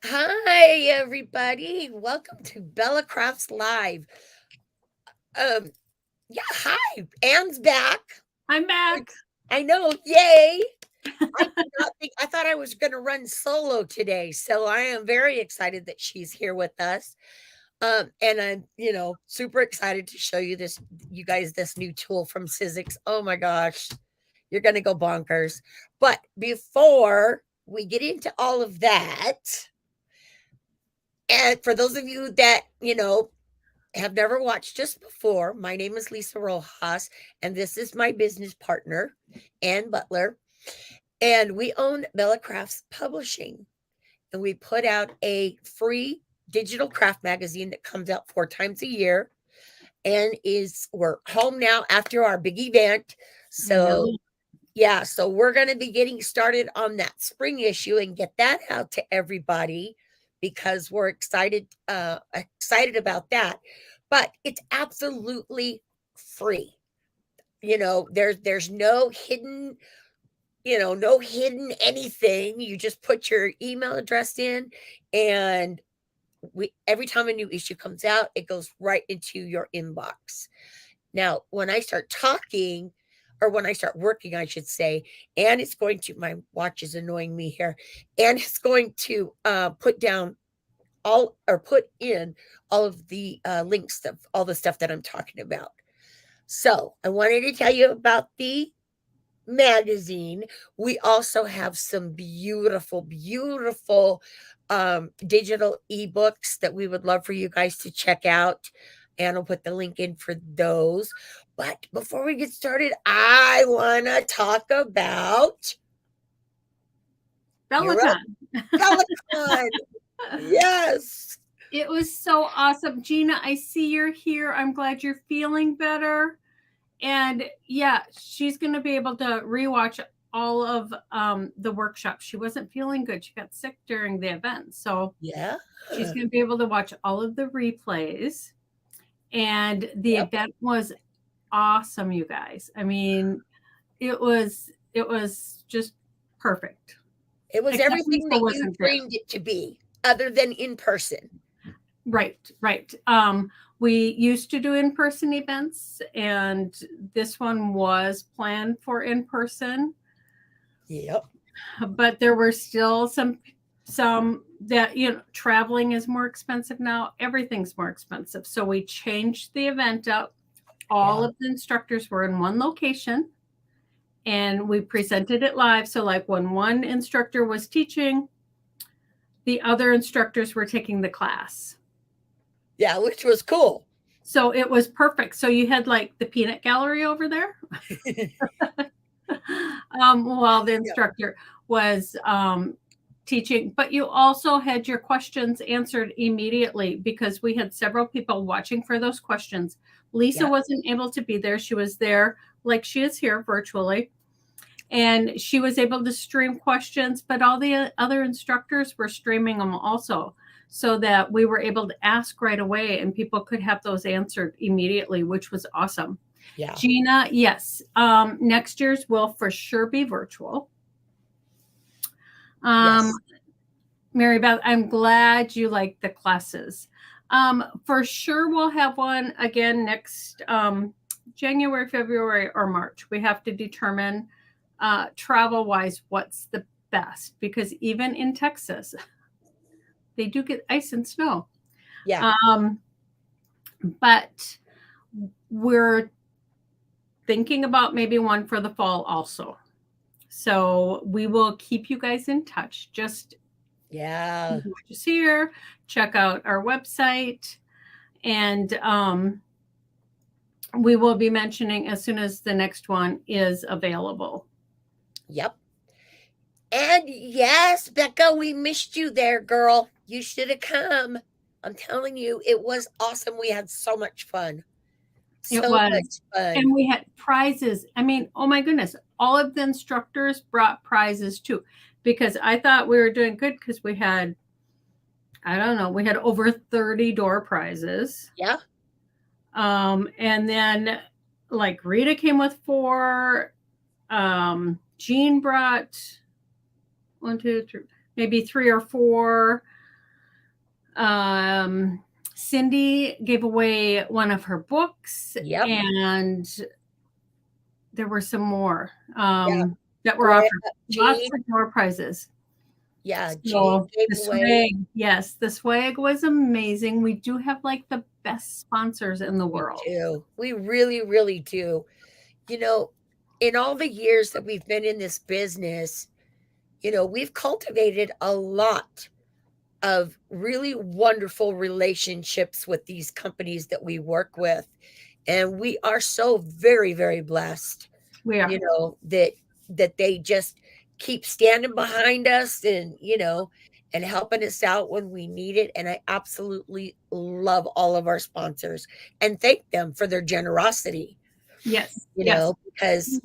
Hi, everybody. Welcome to Bella Crafts Live. Um, yeah, hi. Anne's back. I'm back. Which I know, yay. I did not think I thought I was gonna run solo today, so I am very excited that she's here with us. And I'm, super excited to show you guys this new tool from Sizzix. Oh my gosh, you're gonna go bonkers. But before we get into all of that, and for those of you that, have never watched us before, my name is Lisa Rojas, and this is my business partner, Ann Butler. And we own Bella Crafts Publishing. And we put out a free digital craft magazine that comes out 4 times a year. And we're home now after our big event. I know. So yeah, so we're going to be getting started on that spring issue and get that out to everybody because we're excited about that. But it's absolutely free. There's no hidden anything. You just put your email address in, and we every time a new issue comes out, it goes right into your inbox. Now, when I start talking, or when I start working, I should say, and it's going to, my watch is annoying me here, and it's going to put in all of the links of all the stuff that I'm talking about. So I wanted to tell you about the magazine. We also have some beautiful, beautiful digital ebooks that we would love for you guys to check out. And I'll put the link in for those. But before we get started, I want to talk about your Peloton. Peloton. Yes. It was so awesome. Gina, I see you're here. I'm glad you're feeling better. And yeah, she's going to be able to rewatch all of the workshop. She wasn't feeling good. She got sick during the event. So Yeah. she's going to be able to watch all of the replays. And the Yep. event was awesome, you guys. I mean, it was just perfect. It was Except everything Lisa that you wasn't there. dreamed it to be, other than in person. Right, right. We used to do in-person events, and this one was planned for in-person, Yep. but there were still some that traveling is more expensive now. Everything's more expensive, so we changed the event up. All Yeah. of the instructors were in one location, and we presented it live. So, like when one instructor was teaching, the other instructors were taking the class. Yeah, which was cool. So it was perfect. So you had like the peanut gallery over there while the Yeah. instructor was teaching, but you also had your questions answered immediately because we had several people watching for those questions. Lisa Yeah. wasn't able to be there. She was there like she is here virtually. And she was able to stream questions, but all the other instructors were streaming them also, so that we were able to ask right away and people could have those answered immediately, which was awesome. Yeah. Gina, yes, next year's will for sure be virtual. um, Yes. Mary Beth, I'm glad you like the classes. For sure we'll have one again next January, February, or March. We have to determine travel wise what's the best, because even in Texas they do get ice and snow. Yeah. um, but we're thinking about maybe one for the fall also, so we will keep you guys in touch. Just Yeah. just here, check out our website, and we will be mentioning as soon as the next one is available. Yep. And yes, Becca, we missed you there, girl. You should have come. I'm telling you, it was awesome. We had so much fun. It So was. much fun. And we had prizes. I mean, oh my goodness, all of the instructors brought prizes too, because I thought we were doing good because we had, I don't know, we had over 30 door prizes. Yeah. And then like Rita came with 4. Jean brought 1, 2, 3, maybe 3 or 4. Cindy gave away one of her books, Yep. and there were some more Yeah. that were Gra offered. Lots Jean. of more prizes. Yeah, Jean So gave the away. swag, yes, the swag was amazing. We do have like the best sponsors in the We world. do. We really, really do. You know, in all the years that we've been in this business, we've cultivated a lot of really wonderful relationships with these companies that we work with. And we are so very, very blessed, We are. that they just keep standing behind us and helping us out when we need it. And I absolutely love all of our sponsors and thank them for their generosity, Yes, yes. because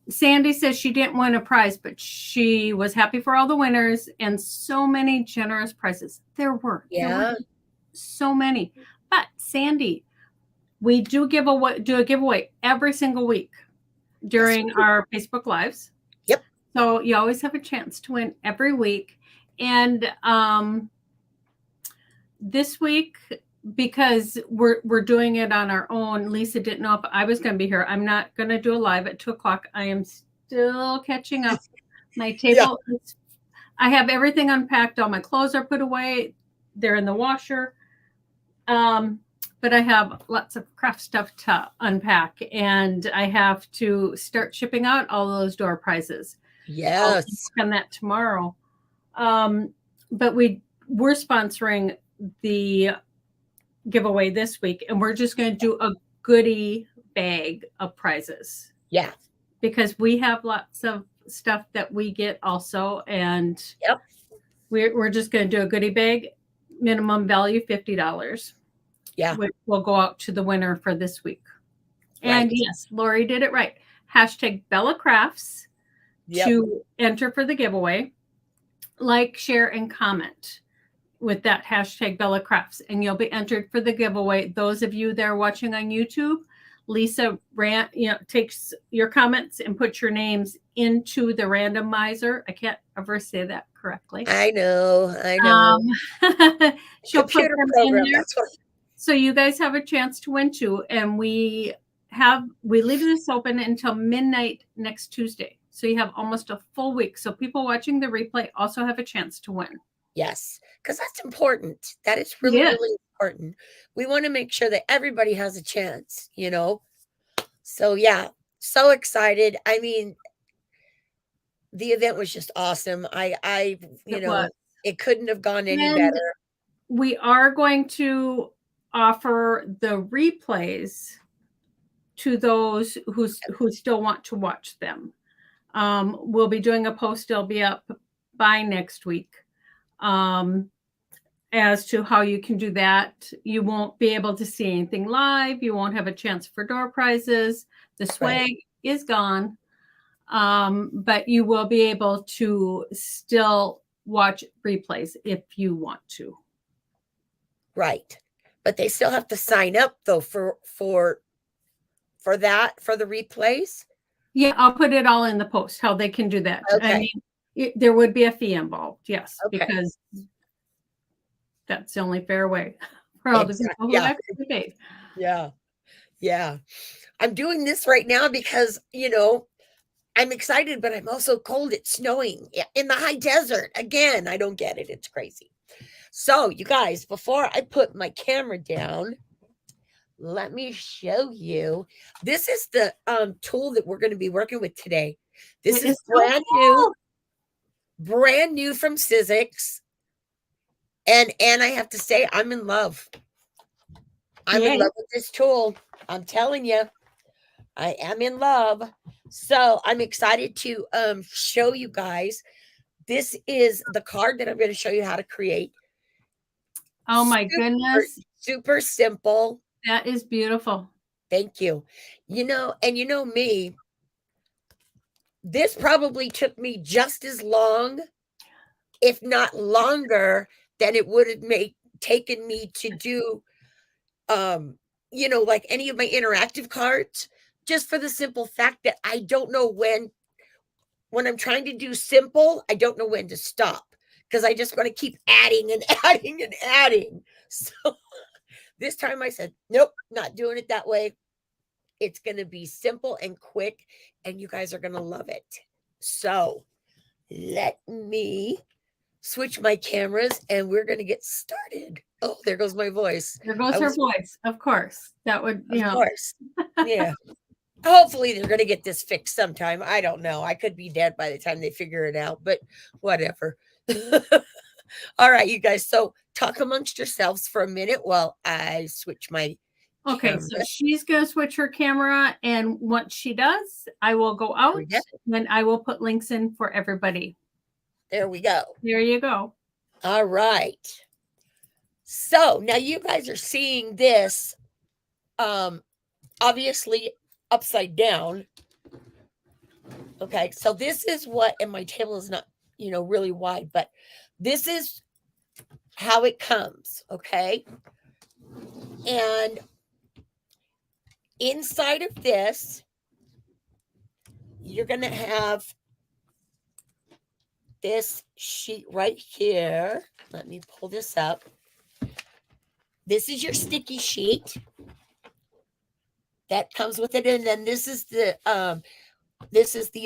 Sandy says she didn't win a prize, but she was happy for all the winners and so many generous prizes. There were yeah, so many. But Sandy, we do do a giveaway every single week yes, during we do. our Facebook Lives. Yep, So you always have a chance to win every week. And this week, because we're doing it on our own, Lisa didn't know if I was going to be here. I'm not going to do a live at 2:00. I am still catching up. My yeah, table is, I have everything unpacked. All my clothes are put away. They're in the washer. But I have lots of craft stuff to unpack, and I have to start shipping out all those door prizes. I'll work yes, on that tomorrow. But we're sponsoring the giveaway this week, and we're just going to do a goodie bag of prizes yeah, because we have lots of stuff that we get also, and yep, we're just going to do a goodie bag, minimum value $50, yeah, which will go out to the winner for this week. And right, yes, Lori did it right. Hashtag Bella Crafts yep, to enter for the giveaway. Like, share, and comment with that hashtag Bella Crafts, and you'll be entered for the giveaway. Those of you that are watching on YouTube, Lisa takes your comments and puts your names into the randomizer. I can't ever say that correctly. I know, Um, she'll put computer them in program, there. that's what. So you guys have a chance to win too. And we leave this open until midnight next Tuesday. So you have almost a full week. So people watching the replay also have a chance to win. Yes, because that's important. That is It really, is. really important. We want to make sure that everybody has a chance. So yeah, so excited. I mean, the event was just awesome. It was. It couldn't have gone any And better. we are going to offer the replays to those who still want to watch them. We'll be doing a post. It'll be up by next week as to how you can do that. You won't be able to see anything live. You won't have a chance for door prizes. The Right, swag is gone, but you will be able to still watch replays if you want to. right. But they still have to sign up though for the replays. Yeah, I'll put it all in the post how they can do that. I Okay, mean, there would be a fee involved, yes, okay, because that's the only fair way for all the exactly. people who Yeah, actually paid. yeah, yeah. I'm doing this right now because I'm excited, but I'm also cold. It's snowing in the high desert. Again, I don't get it. It's crazy. So, you guys, before I put my camera down, let me show you. This is the tool that we're going to be working with today. This It is is so cool. brand new from Sizzix. And I have to say, I'm in love. I'm in Yay. love with this tool. I'm telling you, I am in love. So I'm excited to show you guys. This is the card that I'm going to show you how to create. Oh my Super, goodness. super simple. That is beautiful. Thank you. And you know me, this probably took me just as long, if not longer, than it would have taken me to do like any of my interactive cards, just for the simple fact that I don't know when I'm trying to do simple, I don't know when to stop because I just want to keep adding and adding and adding. So this time I said, nope, not doing it that way. It's going to be simple and quick, and you guys are going to love it. So let me switch my cameras and we're going to get started. Oh, there goes my voice. There goes her voice. Of course. That would, Of course. Yeah. Hopefully they're going to get this fixed sometime. I don't know. I could be dead by the time they figure it out, but whatever. All right, you guys. So talk amongst yourselves for a minute while I switch my Okay, camera. so she's going to switch her camera, and once she does, I will go out, and I will put links in for everybody. There we go. There you go. All right. So now you guys are seeing this, obviously upside down. Okay, so this is what, and my table is not, really wide, but this is how it comes, okay? And inside of this, you're going to have this sheet right here. Let me pull this up. This is your sticky sheet that comes with it, and then this is the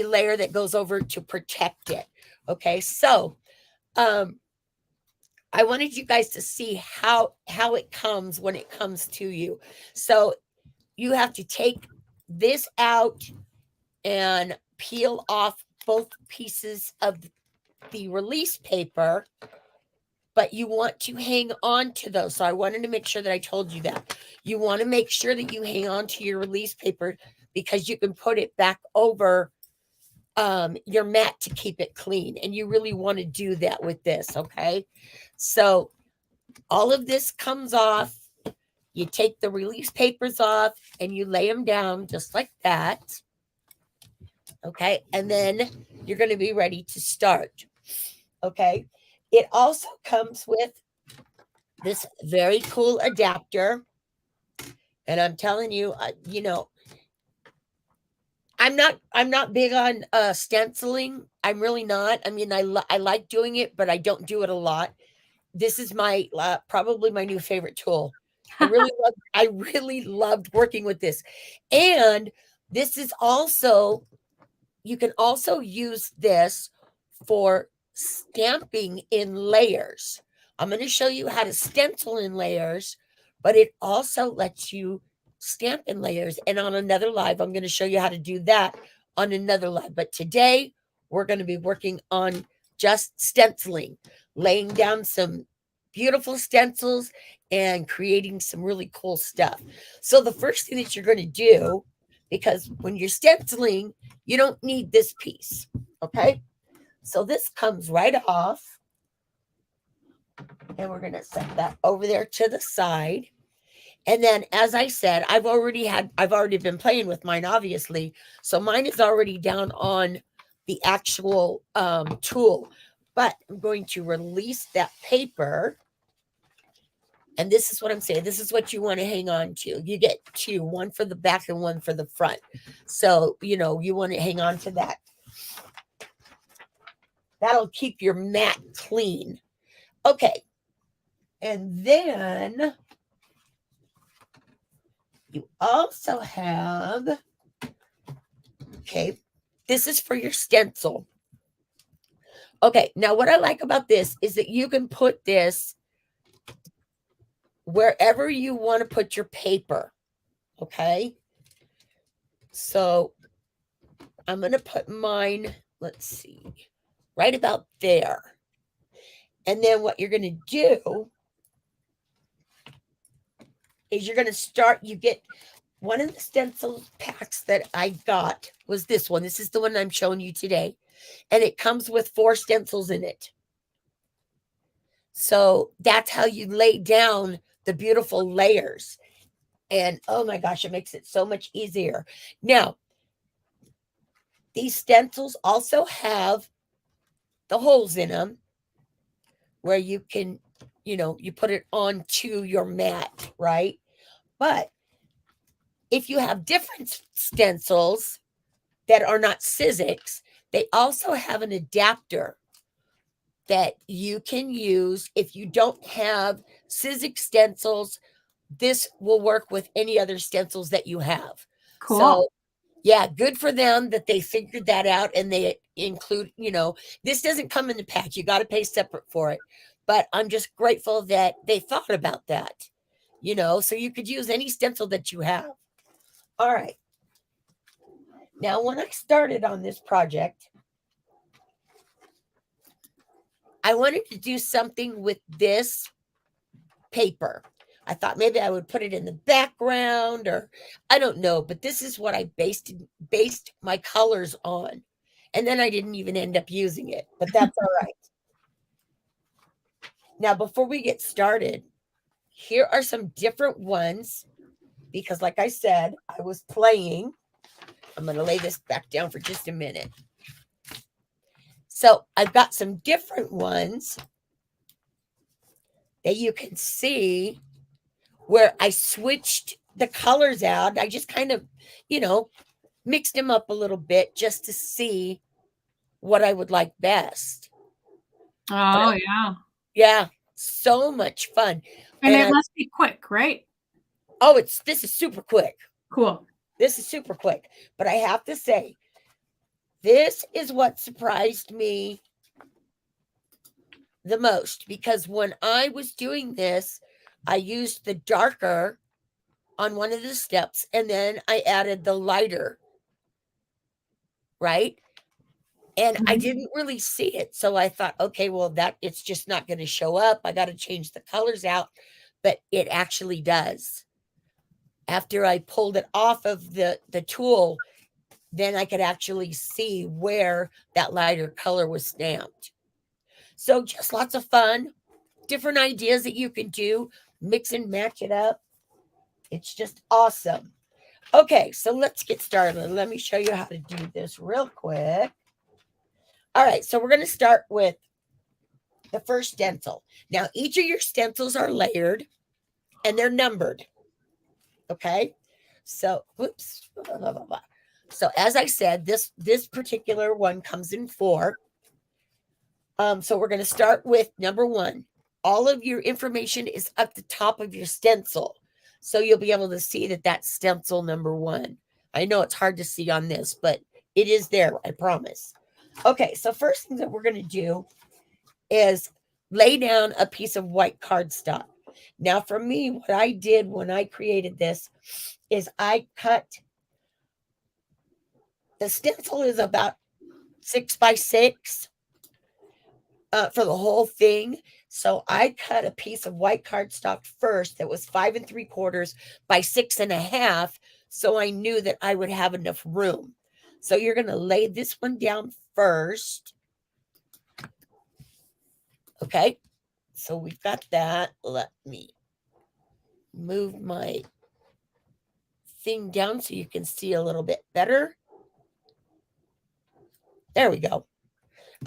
layer that goes over to protect it. Okay, so I wanted you guys to see how it comes when it comes to you. So you have to take this out and peel off both pieces of the release paper, but you want to hang on to those. So I wanted to make sure that I told you that. You want to make sure that you hang on to your release paper because you can put it back over your mat to keep it clean. And you really want to do that with this, okay? So all of this comes off. You take the release papers off and you lay them down just like that. Okay, and then you're going to be ready to start. Okay, it also comes with this very cool adapter. And I'm telling you, I'm not big on stenciling. I'm really not. I mean, I like doing it, but I don't do it a lot. This is my probably my new favorite tool. I really loved working with this. And this is also, you can also use this for stamping in layers. I'm going to show you how to stencil in layers, but it also lets you stamp in layers. And on another live, I'm going to show you how to do that on another live. But today, we're going to be working on just stenciling, laying down some beautiful stencils and creating some really cool stuff. So the first thing that you're going to do, because when you're stenciling, you don't need this piece, okay? So this comes right off, and we're going to set that over there to the side. And then, as I said, I've already been playing with mine, obviously. So mine is already down on the actual tool, but I'm going to release that paper. And this is what I'm saying. This is what you want to hang on to. You get two, one for the back and one for the front. So, you want to hang on to that. That'll keep your mat clean. Okay. And then you also have, okay, this is for your stencil. Okay. Now, what I like about this is that you can put this wherever you want to put your paper. Okay. So I'm going to put mine, let's see, right about there. And then what you're going to do is you're going to start, you get one of the stencil packs that I got was this one. This is the one I'm showing you today. And it comes with 4 stencils in it. So that's how you lay down the beautiful layers. And oh my gosh, it makes it so much easier. Now, these stencils also have the holes in them where you can, you put it onto your mat, right? But if you have different stencils that are not Sizzix, they also have an adapter that you can use if you don't have Sizzix stencils. This will work with any other stencils that you have. Cool. So, yeah, good for them that they figured that out and they include, this doesn't come in the pack. You got to pay separate for it. But I'm just grateful that they thought about that, so you could use any stencil that you have. All right. Now, when I started on this project, I wanted to do something with this paper. I thought maybe I would put it in the background or I don't know, but this is what I based my colors on. And then I didn't even end up using it, but that's all right. Now, before we get started, here are some different ones because like I said, I was playing. I'm going to lay this back down for just a minute. So I've got some different ones that you can see where I switched the colors out. I just kind of, mixed them up a little bit just to see what I would like best. Oh, yeah. Yeah, so much fun. And it must be quick, right? Oh, this is super quick. Cool. This is super quick. But I have to say, this is what surprised me the most because when I was doing this, I used the darker on one of the steps and then I added the lighter, right? And I didn't really see it. So I thought, okay, well, it's just not going to show up. I got to change the colors out. But it actually does. After I pulled it off of the tool, then I could actually see where that lighter color was stamped. So just lots of fun, different ideas that you can do, mix and match it up. It's just awesome. Okay, so let's get started. Let me show you how to do this real quick. All right, so we're going to start with the first stencil. Now, each of your stencils are layered and they're numbered. Okay, so, whoops. So as I said, this particular one comes in 4. So we're going to start with number 1. All of your information is up the top of your stencil. So you'll be able to see that that's stencil number 1. I know it's hard to see on this, but it is there, I promise. Okay, so first thing that we're going to do is lay down a piece of white cardstock. Now, for me, what I did when I created this is I cut, the stencil is about 6 by 6 for the whole thing. So I cut a piece of white cardstock first that was 5 3/4 by 6 1/2. So I knew that I would have enough room. So you're going to lay this one down first. Okay. So we've got that. Let me move my thing down so you can see a little bit better. There we go.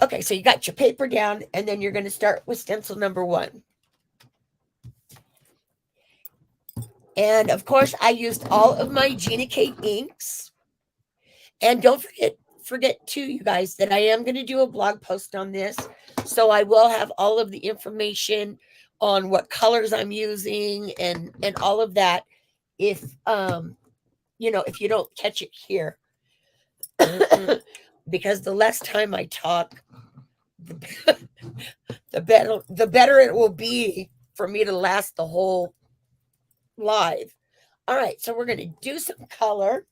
Okay, so you got your paper down, and then you're going to start with stencil number 1. And of course, I used all of my Gina K inks. And don't forget too, you guys, that I am going to do a blog post on this. So I will have all of the information on what colors I'm using and all of that. If if you don't catch it here, because the less time I talk, the better it will be for me to last the whole live. All right, so we're going to do some color.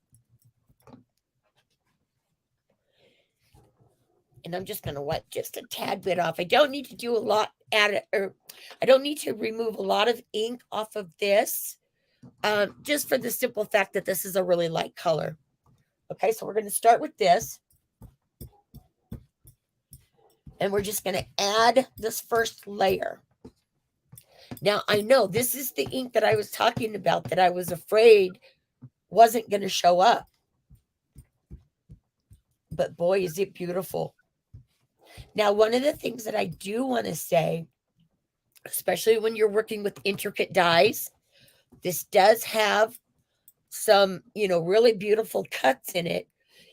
And I'm just going to wipe just a tad bit off. I don't need to do a lot I don't need to remove a lot of ink off of this, just for the simple fact that this is a really light color. Okay, so we're going to start with this. And we're just going to add this first layer. Now, I know this is the ink that I was talking about that I was afraid wasn't going to show up. But boy, is it beautiful. Now, one of the things that I do want to say, especially when you're working with intricate dies, this does have some, really beautiful cuts in it.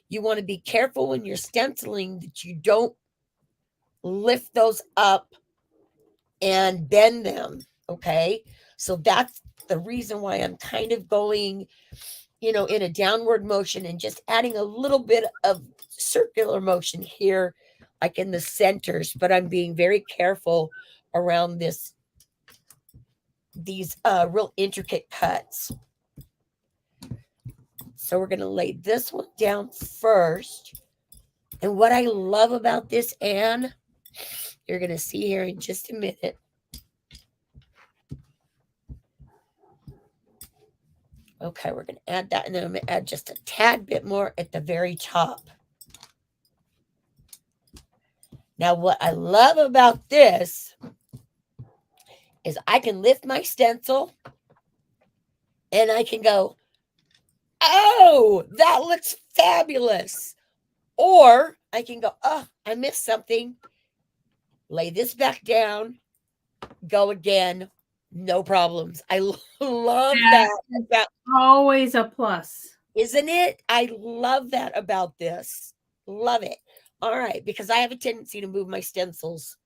You want to be careful when you're stenciling that you don't lift those up and bend them, okay? So that's the reason why I'm kind of going, in a downward motion and just adding a little bit of circular motion here, like in the centers, but I'm being very careful around these real intricate cuts. So we're going to lay this one down first. And what I love about this, Anne, you're going to see here in just a minute. Okay, we're going to add that, and then I'm going to add just a tad bit more at the very top. Now, what I love about this is I can lift my stencil and I can go, oh, that looks fabulous. Or I can go, oh, I missed something. Lay this back down, go again, no problems. I love that. That's always a plus. Isn't it? I love that about this. Love it. All right, because I have a tendency to move my stencils.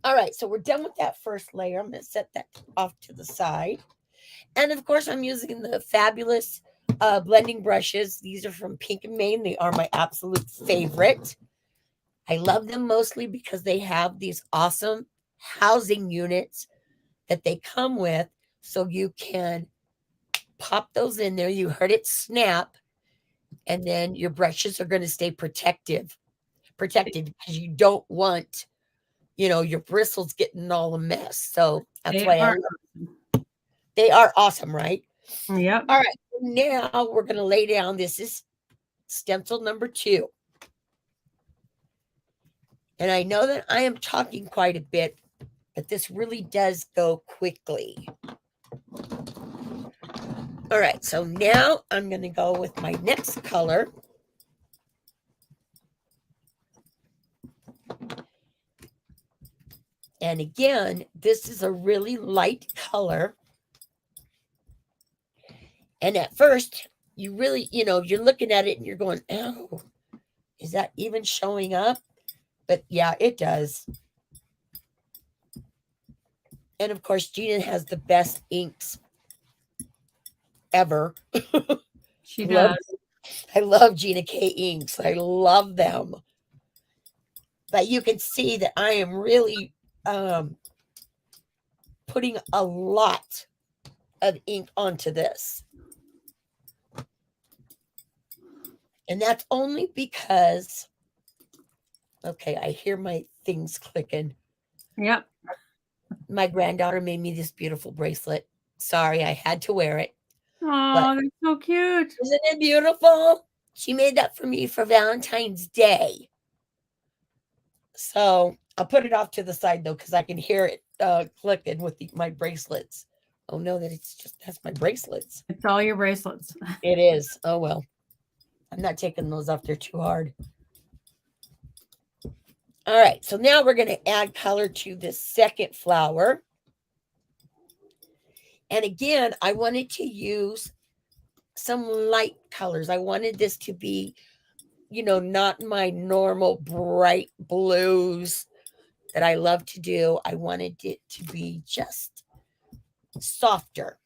All right, so we're done with that first layer. I'm going to set that off to the side. And of course, I'm using the fabulous blending brushes. These are from Pink and Main. They are my absolute favorite. I love them mostly because they have these awesome housing units that they come with. So you can pop those in there. You heard it snap. And then your brushes are going to stay protected because you don't want, your bristles getting all a mess. So that's why they are awesome, right? Yep. All right. Now we're going to lay down. This is stencil number 2. And I know that I am talking quite a bit, but this really does go quickly. All right, so now I'm going to go with my next color. And again, this is a really light color. And at first, you really, you're looking at it and you're going, oh, is that even showing up? But yeah, it does. And of course, Gina has the best inks ever. She does. I love Gina K inks. I love them. But you can see that I am really putting a lot of ink onto this. And that's only because, okay, I hear my things clicking. Yep. My granddaughter made me this beautiful bracelet. Sorry, I had to wear it. Oh, that's so cute. Isn't it beautiful? She made that for me for Valentine's Day. So I'll put it off to the side, though, because I can hear it clicking with my bracelets. Oh, no, that's my bracelets. It's all your bracelets. It is. Oh, well. I'm not taking those off. They're too hard. All right. So now we're going to add color to this second flower. And again, I wanted to use some light colors. I wanted this to be, not my normal bright blues that I love to do. I wanted it to be just softer.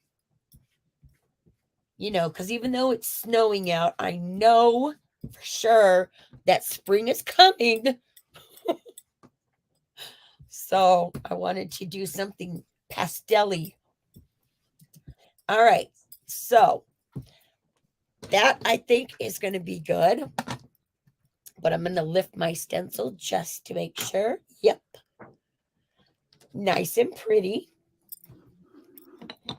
Because even though it's snowing out, I know for sure that spring is coming. So I wanted to do something pastel-y. All right. So that I think is going to be good. But I'm going to lift my stencil just to make sure. Yep. Nice and pretty. All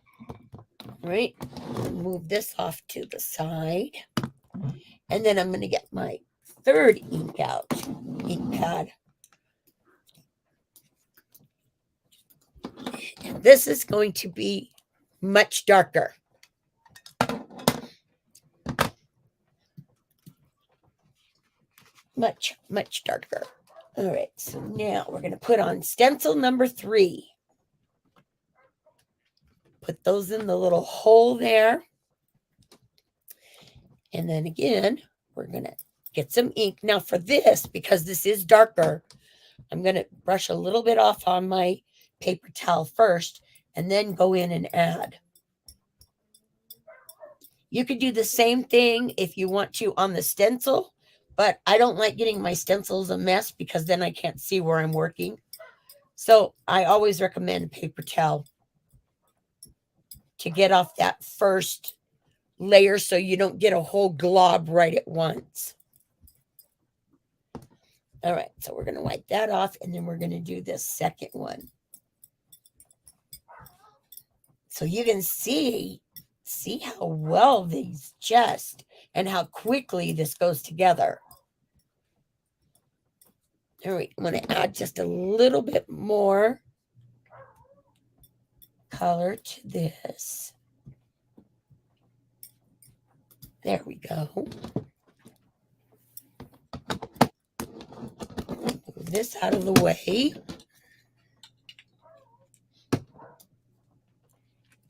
right. Move this off to the side. And then I'm going to get my third ink pad. And this is going to be much darker. Much, much darker. All right, so now we're going to put on stencil number 3. Put those in the little hole there. And then again, we're going to get some ink. Now for this, because this is darker, I'm going to brush a little bit off on my paper towel first and then go in and add. You could do the same thing if you want to on the stencil, but I don't like getting my stencils a mess because then I can't see where I'm working. So I always recommend a paper towel to get off that first layer so you don't get a whole glob right at once. All right, so we're going to wipe that off, and then we're going to do this second one. So you can see how well these just, and how quickly this goes together. All right, I'm going to add just a little bit more color to this. There we go. Move this out of the way.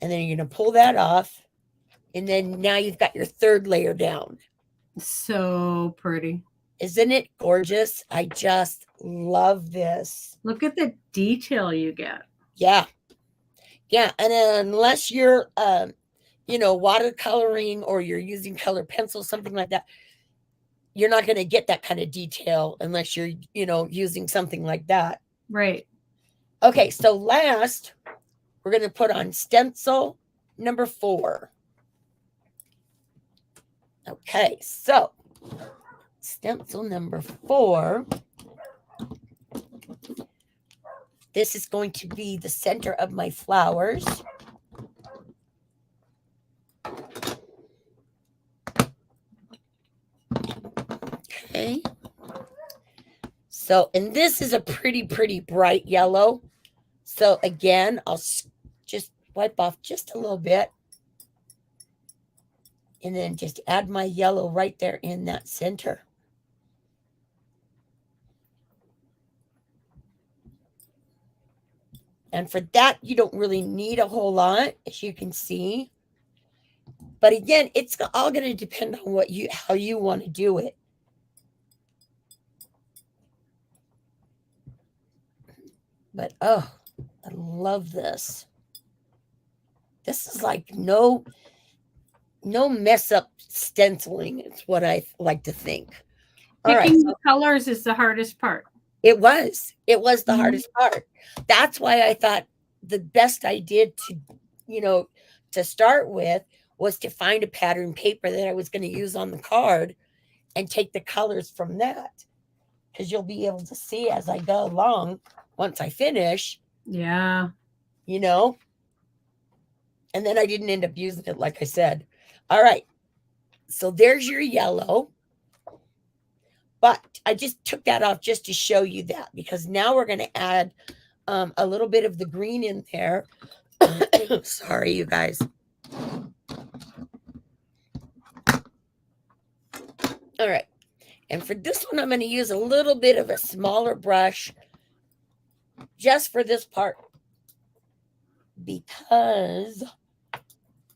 And then you're going to pull that off. And then now you've got your third layer down. So pretty. Isn't it gorgeous? I just love this. Look at the detail you get. Yeah. Yeah. And unless you're, watercoloring or you're using colored pencil, something like that, you're not going to get that kind of detail unless you're, using something like that. Right. Okay. So last, we're going to put on stencil number 4. Okay. So stencil number 4. This is going to be the center of my flowers. Okay. So, and this is a pretty bright yellow. So again, I'll just wipe off just a little bit. And then just add my yellow right there in that center. And for that, you don't really need a whole lot, as you can see. But again, it's all going to depend on how you want to do it. But oh, I love this. This is like no mess up stenciling. It's what I like to think. All right. Picking the colors is the hardest part. It was the hardest part. That's why I thought the best I did to start with was to find a pattern paper that I was going to use on the card and take the colors from that. Because you'll be able to see as I go along once I finish. Yeah. And then I didn't end up using it, like I said. All right. So there's your yellow. But I just took that off just to show you that, because now we're going to add a little bit of the green in there. Sorry, you guys. All right. And for this one, I'm going to use a little bit of a smaller brush just for this part, because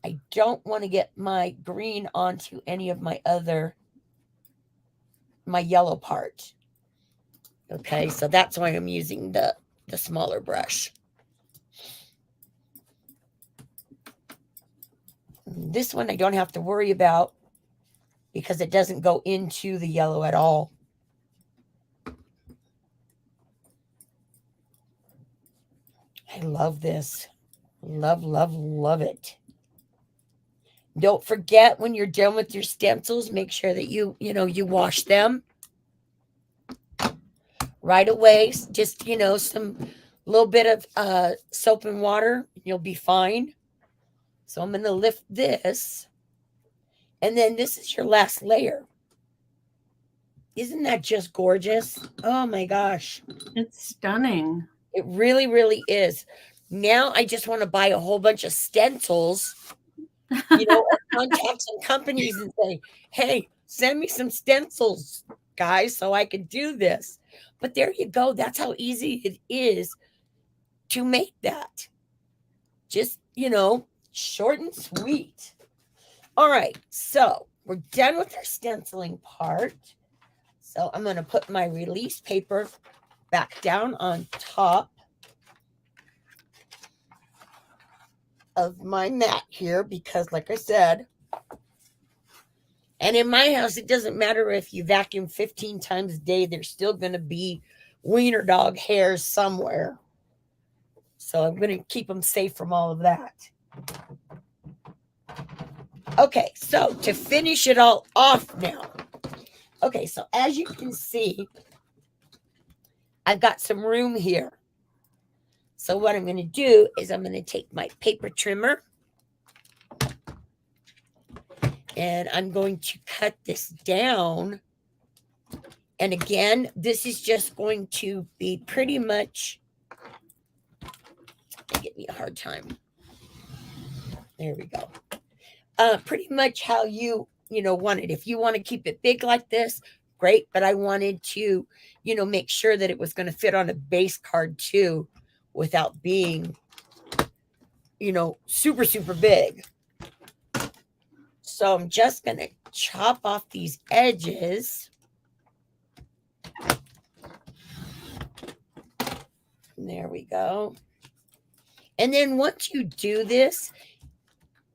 I don't want to get my green onto any of my yellow part. Okay, so that's why I'm using the smaller brush. This one I don't have to worry about because it doesn't go into the yellow at all. I love this. Love it. Don't forget, when you're done with your stencils, make sure that you wash them right away. Just, some little bit of soap and water, you'll be fine. So I'm going to lift this. And then this is your last layer. Isn't that just gorgeous? Oh my gosh. It's stunning. It really is. Now I just want to buy a whole bunch of stencils, or contact some companies and say, hey, send me some stencils, guys, so I can do this. But there you go. That's how easy it is to make that. Just, short and sweet. All right. So we're done with our stenciling part. So I'm going to put my release paper back down on top of my mat here because, like I said, and in my house, it doesn't matter if you vacuum 15 times a day, there's still going to be wiener dog hairs somewhere. So I'm going to keep them safe from all of that. Okay, so to finish it all off now. Okay, so as you can see, I've got some room here. So what I'm going to do is I'm going to take my paper trimmer and I'm going to cut this down. And again, this is just going to be pretty much, give me a hard time. There we go. Pretty much how you want it. If you want to keep it big like this, great. But I wanted to, make sure that it was going to fit on a base card too, without being, super, super big. So I'm just going to chop off these edges. There we go. And then once you do this,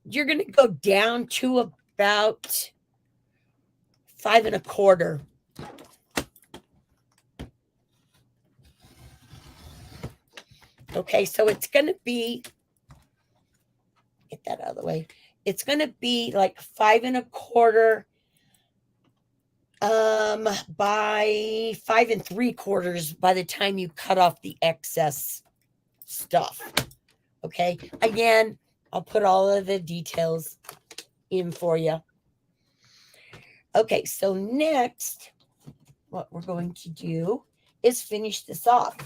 you're going to go down to about 5 1/4. Okay, so it's going to be, get that out of the way. It's going to be like 5 1/4 by 5 3/4 by the time you cut off the excess stuff. Okay, again, I'll put all of the details in for you. Okay, so next, what we're going to do is finish this off.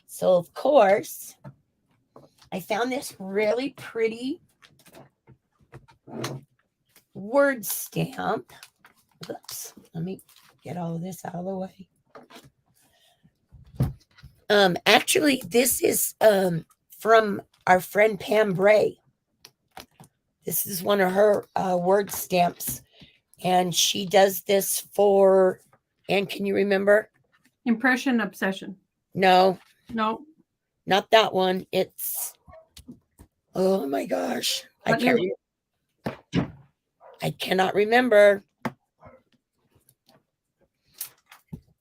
So, of course, I found this really pretty word stamp. Oops, let me get all of this out of the way. Actually, this is from our friend Pam Bray. This is one of her word stamps, and she does this for, and can you remember? Impression Obsession. No, not that one. It's, oh my gosh, I cannot remember.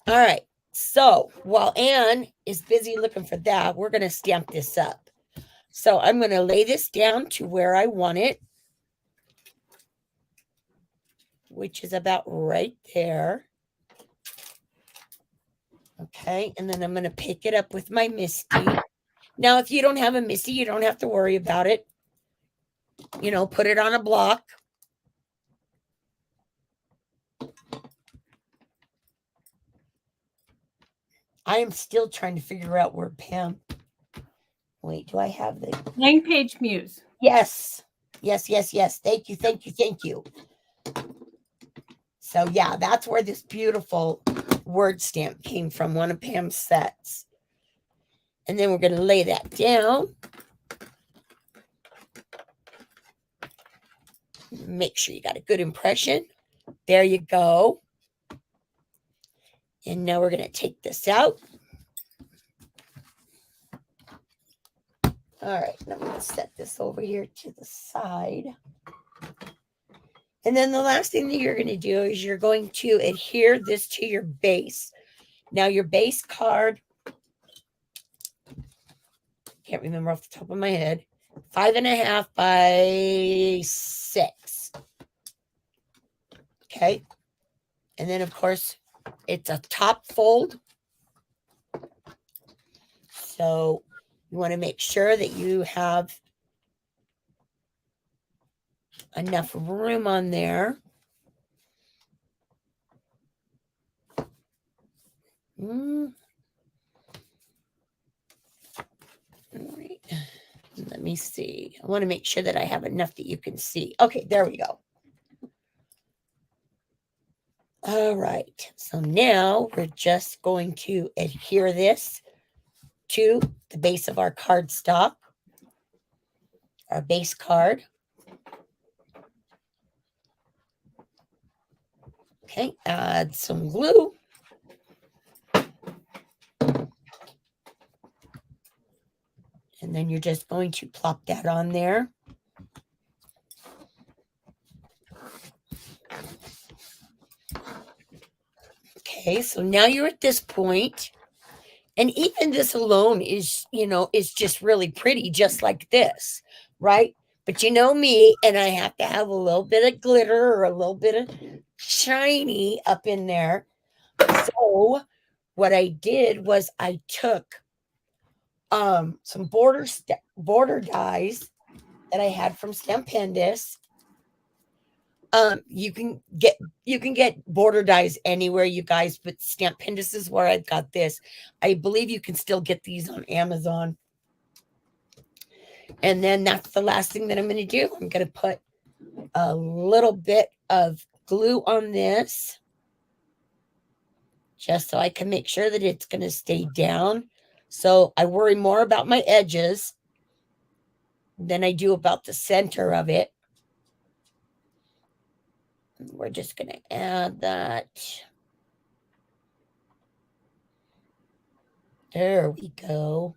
All right, so while Anne is busy looking for that, we're going to stamp this up. So I'm going to lay this down to where I want it, which is about right there. Okay, and then I'm going to pick it up with my Misty. Now, if you don't have a Misty, you don't have to worry about it. Put it on a block. I am still trying to figure out where Pam. Wait, do I have the Blank Page Muse? Yes. Thank you. So yeah, that's where this beautiful word stamp came from, one of Pam's sets. And then we're going to lay that down. Make sure you got a good impression. There you go. And now we're going to take this out. All right, I'm going to set this over here to the side. And then the last thing that you're going to do is you're going to adhere this to your base. Now your base card, can't remember off the top of my head, 5 1/2 by 6. Okay. And then of course it's a top fold. So you want to make sure that you have enough room on there. All right. Let me see. I want to make sure that I have enough that you can see. Okay, there we go. All right. So now we're just going to adhere this to the base of our cardstock, our base card. Okay, add some glue. And then you're just going to plop that on there. Okay, so now you're at this point, and even this alone is, is just really pretty, just like this, right? But you know me, and I have to have a little bit of glitter or a little bit of shiny up in there. So what I did was I took some border dies that I had from Stampendous. You can get border dies anywhere, you guys, but Stampendous is where I've got this. I believe you can still get these on Amazon. And then that's the last thing that I'm going to do. I'm going to put a little bit of glue on this, just so I can make sure that it's going to stay down. So I worry more about my edges than I do about the center of it. We're just going to add that. There we go.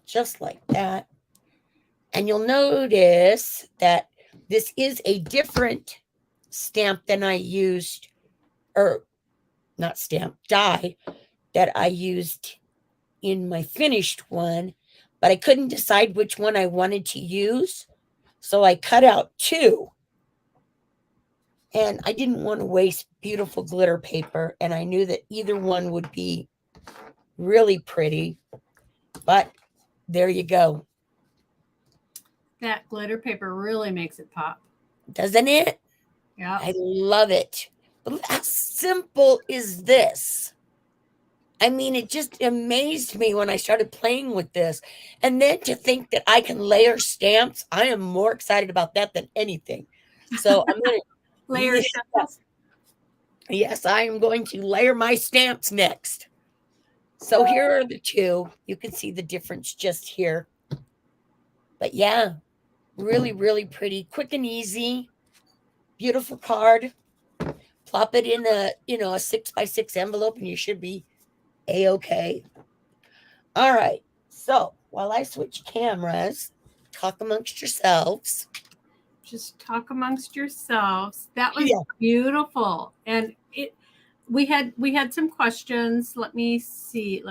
Just like that. And you'll notice that this is a different stamp than I used, or not stamp, die that I used in my finished one, but I couldn't decide which one I wanted to use. So I cut out two. And I didn't want to waste beautiful glitter paper, and I knew that either one would be really pretty. But there you go. That glitter paper really makes it pop. Doesn't it? Yeah. I love it. But how simple is this? I mean, it just amazed me when I started playing with this. And then to think that I can layer stamps, I am more excited about that than anything. So I'm going to layer stamps. Yes, I am going to layer my stamps next. So here are the two. You can see the difference just here. But yeah, really, really pretty, quick and easy, beautiful card. Plop it in a 6x6 envelope and you should be a-okay. All right. So while I switch cameras, talk amongst yourselves. Just talk amongst yourselves. That was beautiful. And we had some questions. Let me see.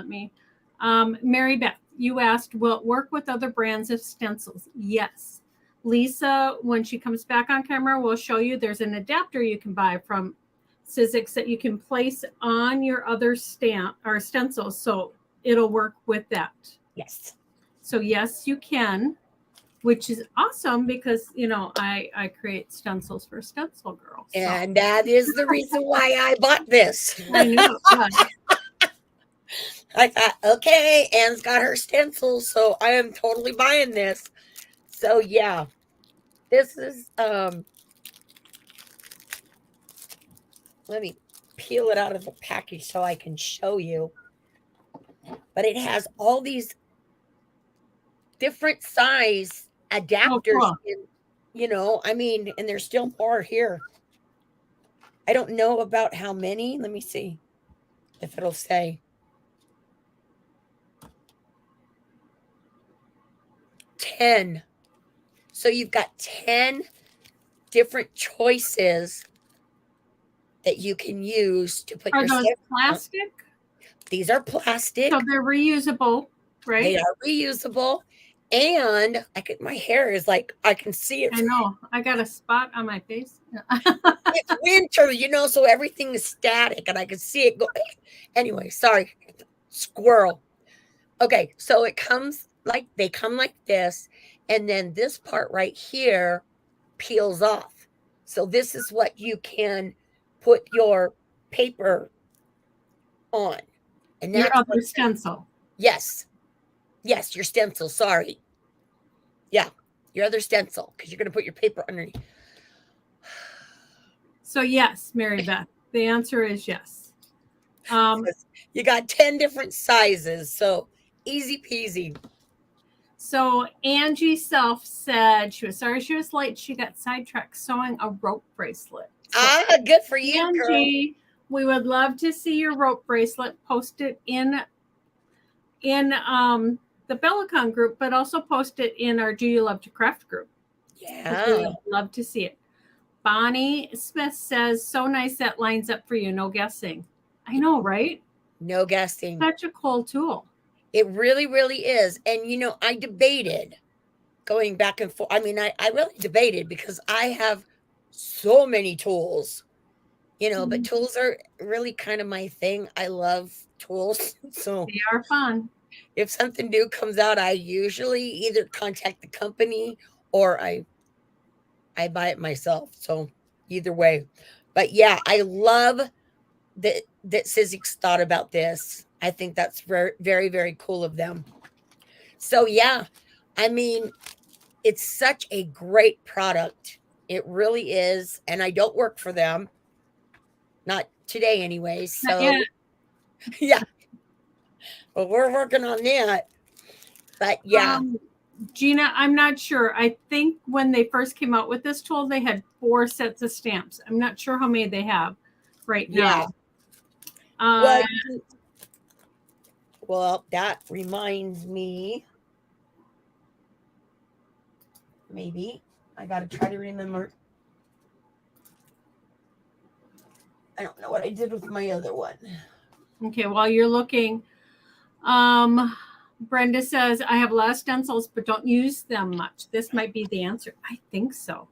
Mary Beth, you asked, will it work with other brands of stencils? Yes. Lisa, when she comes back on camera, will show you there's an adapter you can buy from Sizzix that you can place on your other stamp or stencils, so it'll work with that. Yes. So yes, you can, which is awesome because I create stencils for Stencil Girl. So. And that is the reason why I bought this. I know. Yeah. I thought, okay, Anne's got her stencils, so I am totally buying this. So yeah, this is let me peel it out of the package so I can show you. But it has all these different size adapters in, and there's still more here. I don't know about how many. Let me see if it'll say. 10. So you've got 10 different choices that you can use to put your stamp. Are those plastic? These are plastic. So they're reusable, right? They are reusable. And my hair is like, I can see it. I know. I got a spot on my face. It's winter, so everything is static and I can see it go. Anyway, sorry, squirrel. Okay, so they come like this, and then this part right here peels off. So this is what you can put your paper on. And that's your other stencil. Yes, your stencil. Sorry. Yeah, your other stencil, because you're going to put your paper underneath. So yes, Mary Beth, the answer is yes. You got 10 different sizes, so easy peasy. So Angie Self said she was sorry she was late. She got sidetracked sewing a rope bracelet. So good for you, Angie, girl. We would love to see your rope bracelet. Post it in the Bellicon group, but also post it in our Do You Love to Craft group. Yeah. We would love to see it. Bonnie Smith says, so nice that lines up for you. No guessing. I know, right? No guessing. Such a cool tool. It really, really is. And, I debated going back and forth. I mean, I really debated because I have so many tools, but tools are really kind of my thing. I love tools. So they are fun. If something new comes out, I usually either contact the company or I buy it myself. So either way. But yeah, I love that Sizzix thought about this. I think that's very, very, very cool of them. So yeah, I mean, it's such a great product. It really is. And I don't work for them. Not today anyway. So yeah. Well, we're working on that. But yeah. Gina, I'm not sure. I think when they first came out with this tool, they had 4 sets of stamps. I'm not sure how many they have right now. Well, that reminds me. Maybe I got to try to remember. I don't know what I did with my other one. Okay, while you're looking, Brenda says, I have a lot of stencils, but don't use them much. This might be the answer. I think so.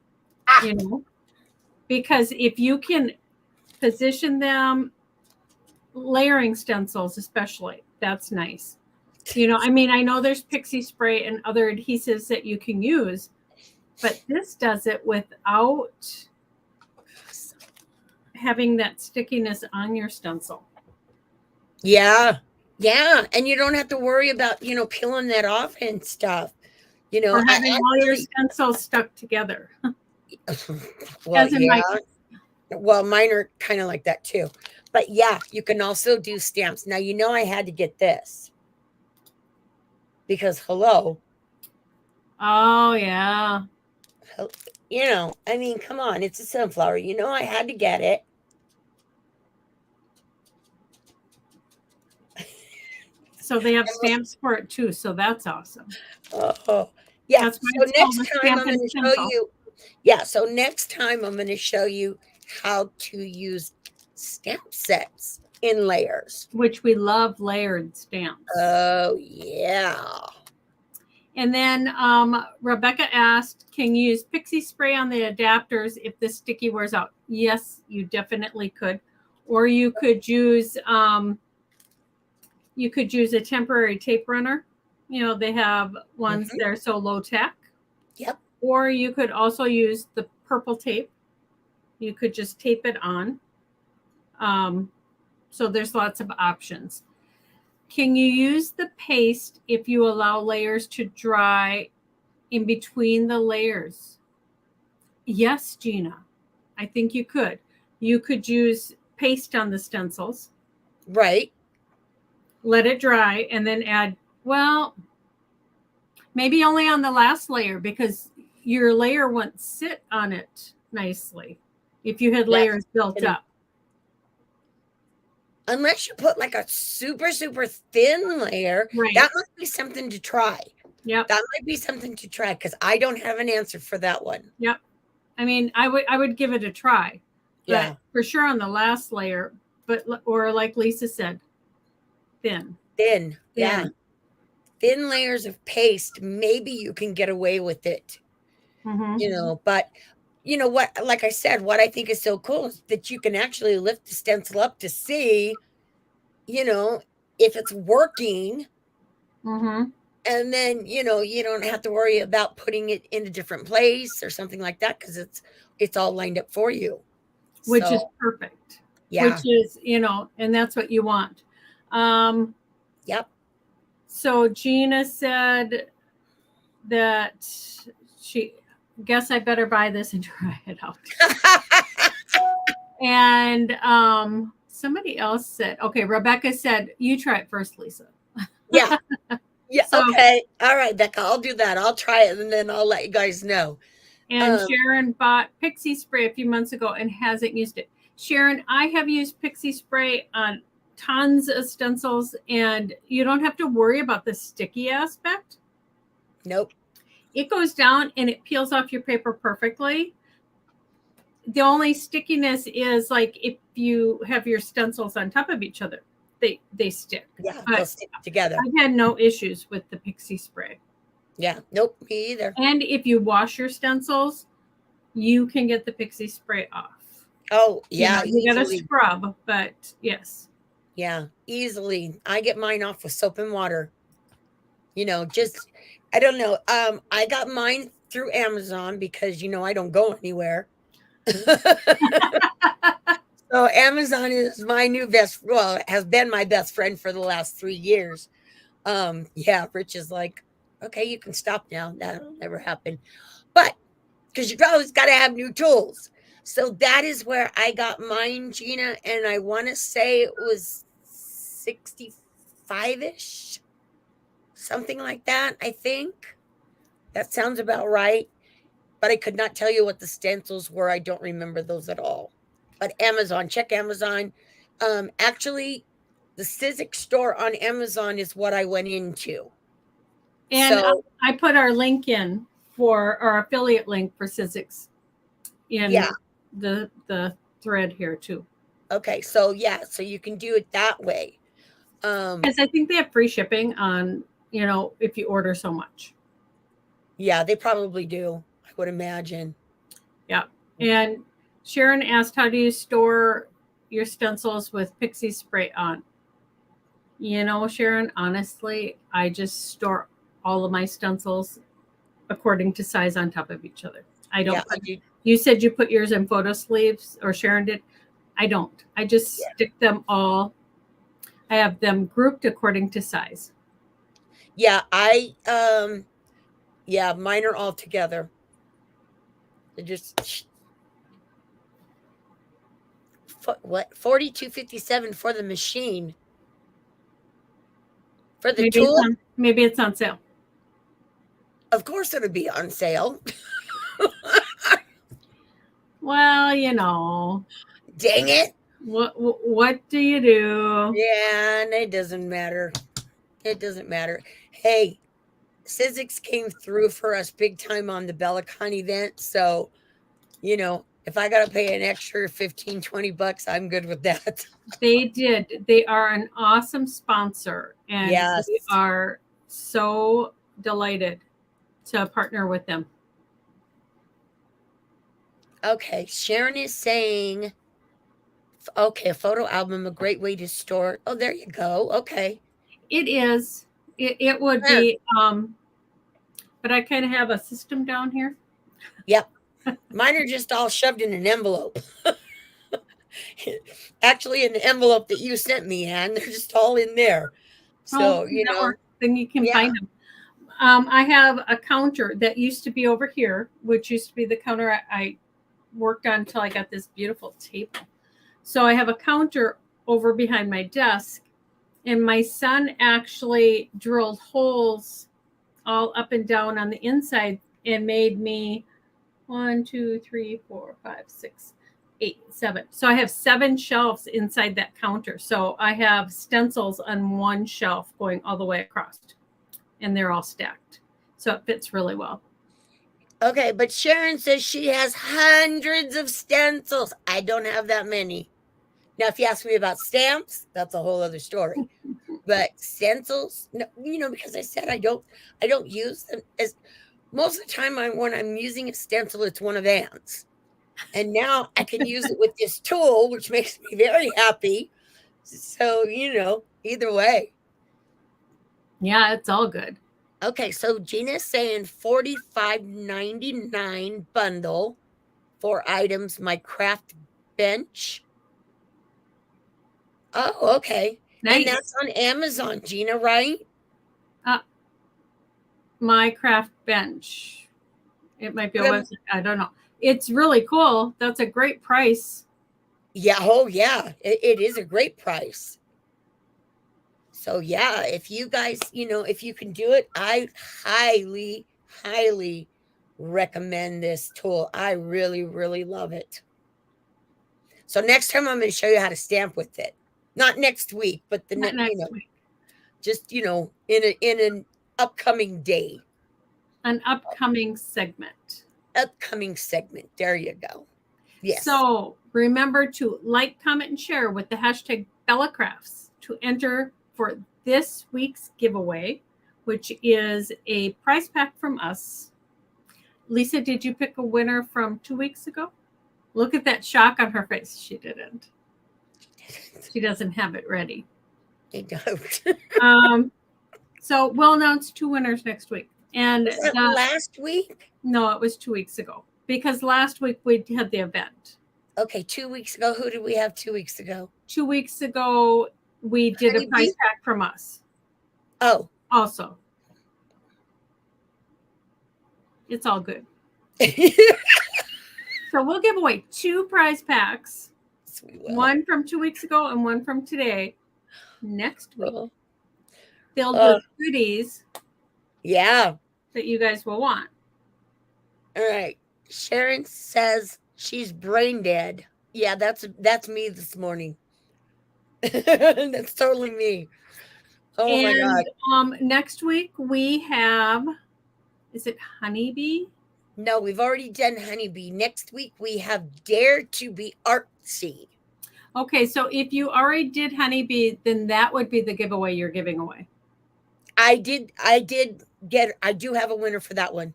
Because if you can position them, layering stencils especially, that's nice. I mean, I know there's pixie spray and other adhesives that you can use, but this does it without having that stickiness on your stencil. Yeah. And you don't have to worry about, peeling that off and stuff. Or having all your stencils stuck together. Well, well, mine are kind of like that too. But yeah, you can also do stamps. Now, I had to get this. Because hello. Oh, yeah. I mean, come on, it's a sunflower. I had to get it. So they have stamps for it too. So that's awesome. Oh, yeah. So next time I'm going to show you. Yeah. So next time I'm going to show you how to use stamp sets in layers. Which we love layered stamps. Oh, yeah. And then Rebecca asked, can you use pixie spray on the adapters if the sticky wears out? Yes, you definitely could. Or you could use a temporary tape runner. They have ones that are so low tech. Yep. Or you could also use the purple tape. You could just tape it on. So there's lots of options. Can you use the paste if you allow layers to dry in between the layers? Yes, Gina. I think you could. You could use paste on the stencils. Right. Let it dry and then add, well, maybe only on the last layer because your layer won't sit on it nicely if you had layers built up. Unless you put like a super, super thin layer, that might be something to try. Yep. That might be something to try because I don't have an answer for that one. Yep. I mean, I would give it a try. But for sure on the last layer, or like Lisa said, thin. Yeah. Thin layers of paste, maybe you can get away with it. But what, like I said, what I think is so cool is that you can actually lift the stencil up to see, if it's working. And then, you don't have to worry about putting it in a different place or something like that because it's all lined up for you. Which is perfect. Yeah. Which is, and that's what you want. Yep. So Gina said that guess I better buy this and try it out. And somebody else said, okay, Rebecca said, you try it first, Lisa. Yeah. Yeah. So, okay. All right, Becca, I'll do that. I'll try it and then I'll let you guys know. And Sharon bought pixie spray a few months ago and hasn't used it. Sharon, I have used pixie spray on tons of stencils, and you don't have to worry about the sticky aspect. Nope. It goes down and it peels off your paper perfectly. The only stickiness is like if you have your stencils on top of each other, they stick. Yeah, But they'll stick together. I've had no issues with the pixie spray. Yeah, nope, me either. And if you wash your stencils, you can get the pixie spray off. Oh, yeah, you got to easily. scrub, but yes. Yeah, easily. I get mine off with soap and water. Just I don't know. I got mine through Amazon because I don't go anywhere. So Amazon is my new has been my best friend for the last 3 years. Yeah, Rich is like, okay, you can stop now. That'll never happen. But because you always got to have new tools. So that is where I got mine, Gina, and I want to say it was 65-ish, something like that, I think. That sounds about right. But I could not tell you what the stencils were. I don't remember those at all. But Amazon, check Amazon. Actually, the Sizzix store on Amazon is what I went into. And So I put our link in for our affiliate link for Sizzix in yeah. the thread here too. Okay, so yeah, so you can do it that way. Because I think they have free shipping on, if you order so much. Yeah, they probably do. I would imagine. Yeah. And Sharon asked, how do you store your stencils with pixie spray on? Sharon, honestly, I just store all of my stencils according to size on top of each other. I don't. Yeah, You said you put yours in photo sleeves, or Sharon did. I don't. I just stick them all. I have them grouped according to size. Yeah, mine are all together. They're just what 42.57 for the machine. For the tool? Maybe it's on sale. Of course it'll be on sale. Well, dang it. What do you do? Yeah, and it doesn't matter. It doesn't matter. Hey, Sizzix came through for us big time on the Bellicon event. So, if I got to pay an extra 15, 20 bucks, I'm good with that. They did. They are an awesome sponsor. And yes. We are so delighted to partner with them. Okay. Sharon is saying, okay, a photo album, a great way to store. Oh, there you go. Okay. It is. It would be, but I kind of have a system down here. Yep. Mine are just all shoved in an envelope. Actually, an envelope that you sent me, Anne. They're just all in there. So, then you can find them. I have a counter that used to be over here, which used to be the counter I worked on until I got this beautiful table. So I have a counter over behind my desk, and my son actually drilled holes all up and down on the inside and made me 1, 2, 3, 4, 5, 6, 8, 7. So I have 7 shelves inside that counter. So I have stencils on one shelf going all the way across, and they're all stacked. So it fits really well. Okay, but Sharon says she has hundreds of stencils. I don't have that many. Now, if you ask me about stamps, that's a whole other story. But stencils, no, because I said I don't use them as most of the time. When I'm using a stencil, it's one of Anne's, and now I can use it with this tool, which makes me very happy. So either way. Yeah, it's all good. Okay, so Gina's saying $45.99 bundle, 4 items. My craft bench. Oh, okay. Nice. And that's on Amazon, Gina, right? My craft bench. It might be a website. I don't know. It's really cool. That's a great price. Yeah. Oh, yeah. It is a great price. So, yeah, if you guys, if you can do it, I highly, highly recommend this tool. I really, really love it. So next time I'm going to show you how to stamp with it. Not next week, but Not next week. just, in an upcoming day. An upcoming segment. Upcoming segment. There you go. Yes. So remember to like, comment, and share with the hashtag BellaCrafts to enter for this week's giveaway, which is a prize pack from us. Lisa, did you pick a winner from 2 weeks ago? Look at that shock on her face. She didn't. She doesn't have it ready. I don't. So we'll announce 2 winners next week. And last week? No, it was 2 weeks ago. Because last week we had the event. Okay, 2 weeks ago. Who did we have 2 weeks ago? 2 weeks ago, we did a prize pack from us. Oh. Also. It's all good. So we'll give away 2 prize packs. Yes, one from 2 weeks ago and one from today. Next week. Filled with goodies. Yeah. That you guys will want. All right. Sharon says she's brain dead. Yeah, that's me this morning. That's totally me. Oh my God. Next week we have, is it Honeybee? No, we've already done Honeybee. Next week we have Dare to be Artsy. Okay, so if you already did Honeybee, then that would be the giveaway you're giving away. I do have a winner for that one.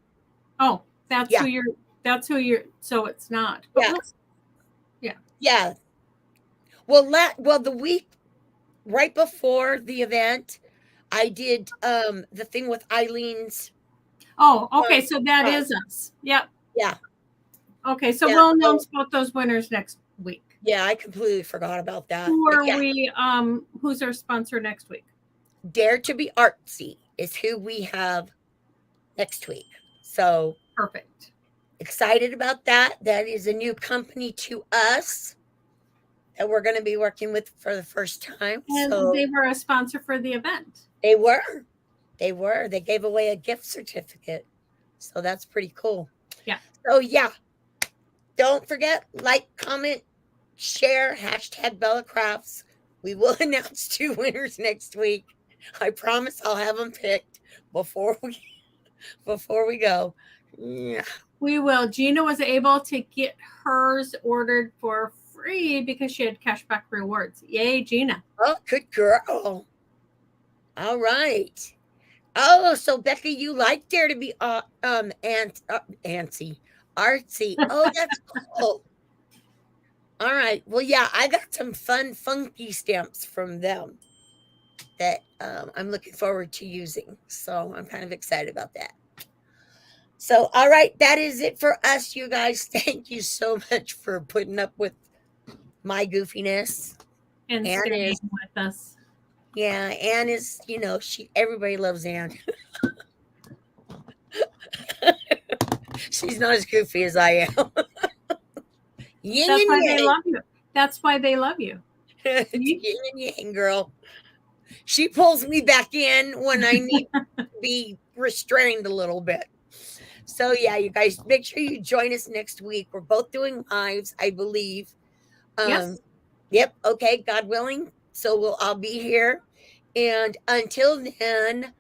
Oh, that's who you're, so it's not. But yeah. Well, the week right before the event, I did the thing with Eileen's. Oh, okay. So that is us. Yep. Yeah. Okay. So we'll announce both those winners next week. Yeah, I completely forgot about that. Who are we? Who's our sponsor next week? Dare to be Artsy is who we have next week. So perfect. Excited about that. That is a new company to us that we're going to be working with for the first time. And they were a sponsor for the event. They were. They gave away a gift certificate. So that's pretty cool. Yeah. So yeah. Don't forget, like, comment, share, hashtag BellaCrafts. We will announce 2 winners next week. I promise I'll have them picked before we go. Yeah. We will. Gina was able to get hers ordered for free because she had cashback rewards. Yay, Gina. Oh, good girl. All right. Oh, so Becca, you like Dare to be antsy, artsy. Oh, that's cool. All right. Well, yeah, I got some fun, funky stamps from them that I'm looking forward to using. So I'm kind of excited about that. So, all right, that is it for us, you guys. Thank you so much for putting up with my goofiness. And staying with us. Yeah, Anne is, everybody loves Anne. She's not as goofy as I am. That's why they love you. That's why they love you. Yin and yang, girl. She pulls me back in when I need to be restrained a little bit. So yeah, you guys, make sure you join us next week. We're both doing lives, I believe. Yes. Yep. Okay. God willing. So I'll be here. And until then,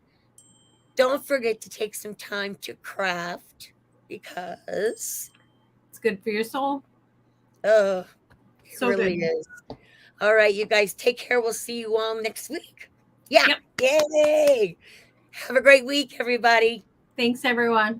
don't forget to take some time to craft because it's good for your soul. Oh, it really is. All right, you guys, take care. We'll see you all next week. Yeah. Yep. Yay. Have a great week, everybody. Thanks, everyone.